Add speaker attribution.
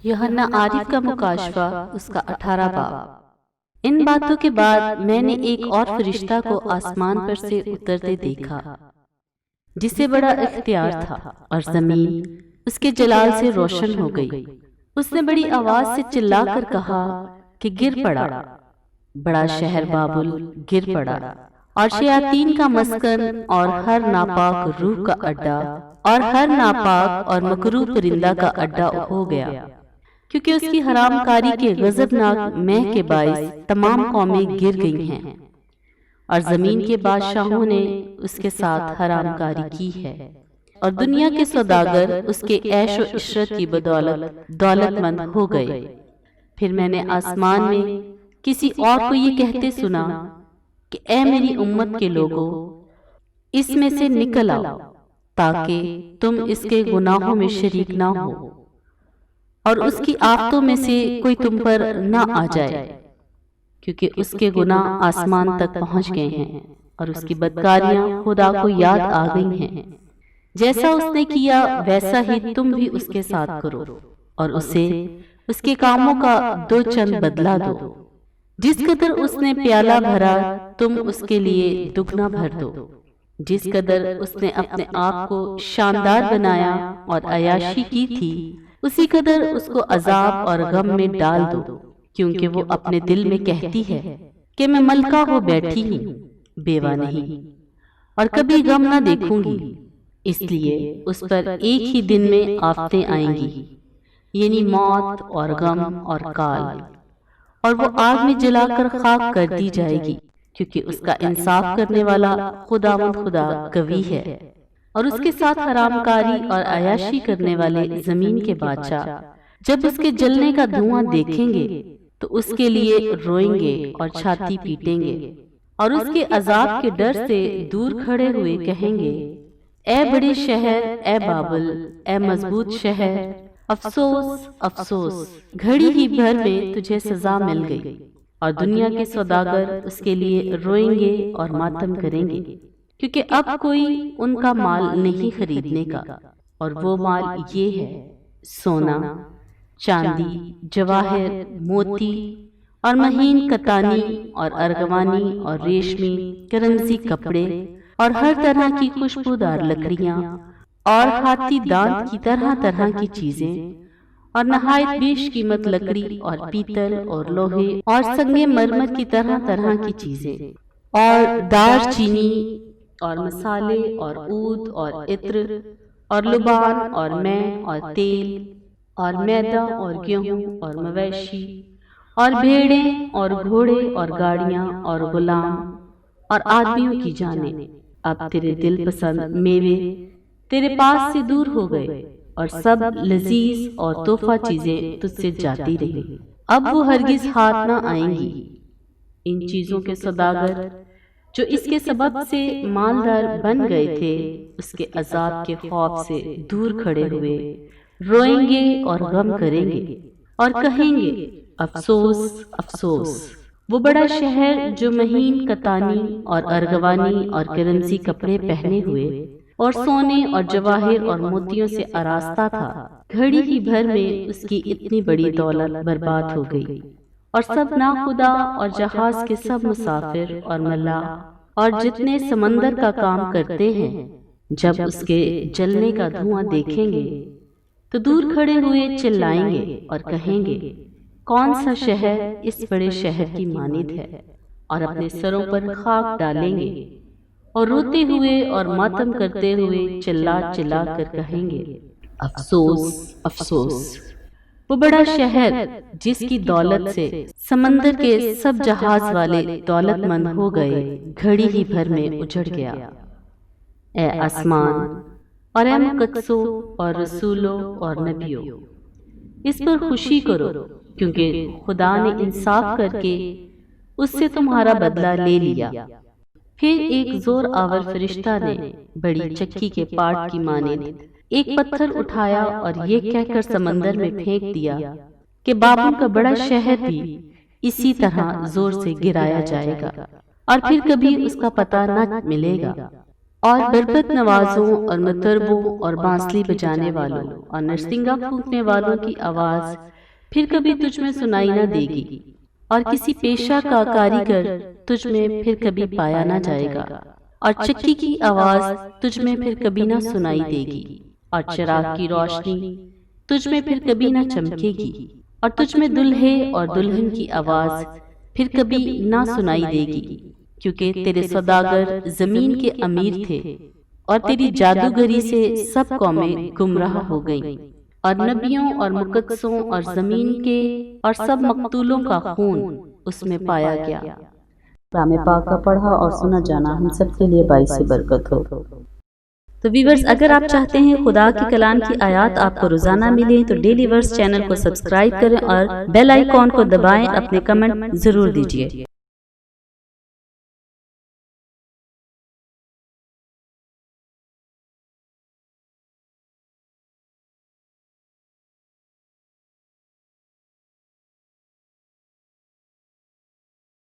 Speaker 1: یوحنا عارف کا مکاشفہ اس کا 18 باب۔ ان باتوں کے بعد میں نے ایک اور فرشتہ کو آسمان پر سے اترتے دیکھا جسے بڑا اختیار تھا، اور زمین اس کے جلال سے روشن ہو گئی۔ اس نے بڑی آواز سے چلا کر کہا کہ گر پڑا، بڑا شہر بابل گر پڑا، اور شیاطین کا مسکن اور ہر ناپاک روح کا اڈا اور ہر ناپاک اور مکروہ پرندہ کا اڈا ہو گیا، کیونکہ اس کی حرام کاری کے غضبناک مہ کے باعث تمام قومیں گر گئی ہیں، اور زمین کے بادشاہوں نے اس کے ساتھ حرام کاری کی ہے، اور دنیا کے سوداگر اس کے عیش و عشرت کی بدولت دولت مند ہو گئے۔ پھر میں نے آسمان میں کسی اور کو یہ کہتے سنا کہ اے میری امت کے لوگوں، اس میں سے نکل آؤ تاکہ تم اس کے گناہوں میں شریک نہ ہو، اور اس کی آفتوں میں سے کوئی تم پر نہ آ جائے، کیونکہ اس کے گناہ آسمان تک پہنچ گئے ہیں، اور اس کی بدکاریاں خدا کو یاد آ گئی ہیں۔ جیسا اس نے کیا ویسا ہی تم بھی اس کے ساتھ کرو، اور اسے اس کے کاموں کا دو چند بدلہ دو۔ جس قدر اس نے پیالہ بھرا تم اس کے لیے دگنا بھر دو، جس قدر اس نے اپنے آپ کو شاندار بنایا اور عیاشی کی تھی، اسی قدر اس کو عذاب اور غم میں ڈال دو، کیونکہ وہ اپنے دل میں کہتی ہے کہ میں ملکہ ہو بیٹھی ہوں، بیوہ نہیں، اور کبھی غم نہ دیکھوں گی۔ اس لیے اس پر ایک ہی دن میں آفتیں آئیں گی، یعنی موت اور غم اور کال، اور وہ آگ میں جلا کر خاک کر دی جائے گی، کیونکہ اس کا انصاف کرنے والا خداوند خدا قوی ہے، اور اس کے ساتھ حرام کاری اور عیاشی کرنے والے زمین کے بادشاہ جب اس کے جلنے کا دھواں دیکھیں گے تو اس کے لیے روئیں گے اور چھاتی پیٹیں گے، اور اس کے عذاب کے ڈر سے دور کھڑے ہوئے کہیں گے، اے بڑے شہر، اے بابل، اے مضبوط شہر، افسوس افسوس، گھڑی ہی بھر میں تجھے سزا مل گئی۔ اور دنیا کے سوداگر اس کے لیے روئیں گے اور ماتم کریں گے، کیونکہ اب کوئی ان کا مال نہیں خریدنے کا، اور وہ مال یہ ہے: سونا، چاندی، جواہر، موتی اور مہین کتانی اور ارغوانی اور ریشمی کرنزی کپڑے اور ہر طرح کی خوشبودار لکڑیاں اور ہاتھی دانت کی طرح طرح کی چیزیں، اور نہایت بیش قیمت لکڑی اور پیتل اور لوہے اور سنگ مرمر کی طرح طرح کی چیزیں، اور دار چینی اور مسالے اور عود اور عطر اور لبان اور مے اور تیل اور میدا اور گیہوں اور مویشی اور بھیڑیں اور گھوڑے اور گاڑیاں اور غلام اور آدمیوں کی جانیں۔ اب تیرے دل پسند میوے تیرے پاس سے دور ہو گئے، اور سب لذیذ اور تحفہ چیزیں تجھ سے جاتی رہی، اب وہ ہرگز ہاتھ نہ آئیں گی۔ ان چیزوں کے سوداگر جو اس کے سبب سے مالدار بن گئے تھے، اس کے عذاب کے خوف سے دور کھڑے ہوئے روئیں گے اور غم کریں گے، اور کہیں گے، افسوس افسوس، وہ بڑا شہر جو مہین کتانی اور ارغوانی اور کرنزی کپڑے پہنے ہوئے اور سونے اور جواہر اور موتیوں سے آراستہ تھا، گھڑی ہی بھر میں اس کی اتنی بڑی دولت برباد ہو گئی، اور سب ناخدا اور جہاز کے سب مسافر اور ملاح اور جتنے سمندر کا کام کرتے ہیں جب اس کے جلنے کا دھواں دیکھیں گے تو دور کھڑے ہوئے چلائیں گے اور کہیں گے، کون سا شہر اس بڑے شہر کی مانند ہے، اور اپنے سروں پر خاک ڈالیں گے، اور روتے ہوئے اور ماتم کرتے ہوئے چلا چلا کر کہیں گے، افسوس افسوس، وہ بڑا شہر جس کی دولت سے سمندر کے سب جہاز والے دولت مند ہو گئے، گھڑی ہی بھر میں اجڑ گیا۔ اے آسمان اور اے مقدسوں اور رسولوں اور نبیوں، اس پر خوشی کرو، کیونکہ خدا نے انصاف کر کے اس سے تمہارا بدلہ لے لیا۔ پھر ایک زور آور فرشتہ نے بڑی چکی کے پاٹ کی مانند ایک پتھر اٹھایا اور یہ کہہ کر سمندر میں پھینک دیا کہ بابل کا بڑا شہر بھی اسی طرح زور سے گرایا جائے گا، اور پھر کبھی اس کا پتہ نہ ملے گا۔ اور برکت نوازوں اور مطربوں اور بانسلی بجانے والوں اور نرسنگا پھونکنے والوں کی آواز پھر کبھی تجھ میں سنائی نہ دے گی، اور کسی پیشہ کا کاریگر تجھ میں پھر کبھی پایا نہ جائے گا، اور چکی کی آواز تجھ میں پھر کبھی نہ سنائی دے گی، اور چراغ کی روشنی تجھ میں پھر کبھی نہ چمکے گی، اور تجھ میں دلہے اور دلہن کی آواز پھر کبھی نہ سنائی دے گی، کیونکہ تیرے سوداگر زمین کے امیر تھے، اور تیری جادوگری سے سب قومیں گمراہ ہو گئیں، اور نبیوں اور مقدسوں اور زمین کے اور سب مقتولوں کا خون اس میں پایا گیا۔
Speaker 2: کلام پاک کا پڑھا اور سنا جانا ہم سب کے لیے باعث برکت ہو۔
Speaker 1: تو ویورز، اگر آپ چاہتے ہیں خدا کی کلام کی آیات آپ کو روزانہ ملیں تو ڈیلی ورس چینل کو سبسکرائب کریں اور بیل آئیکن کو دبائیں، اپنے کمنٹ ضرور دیجیے۔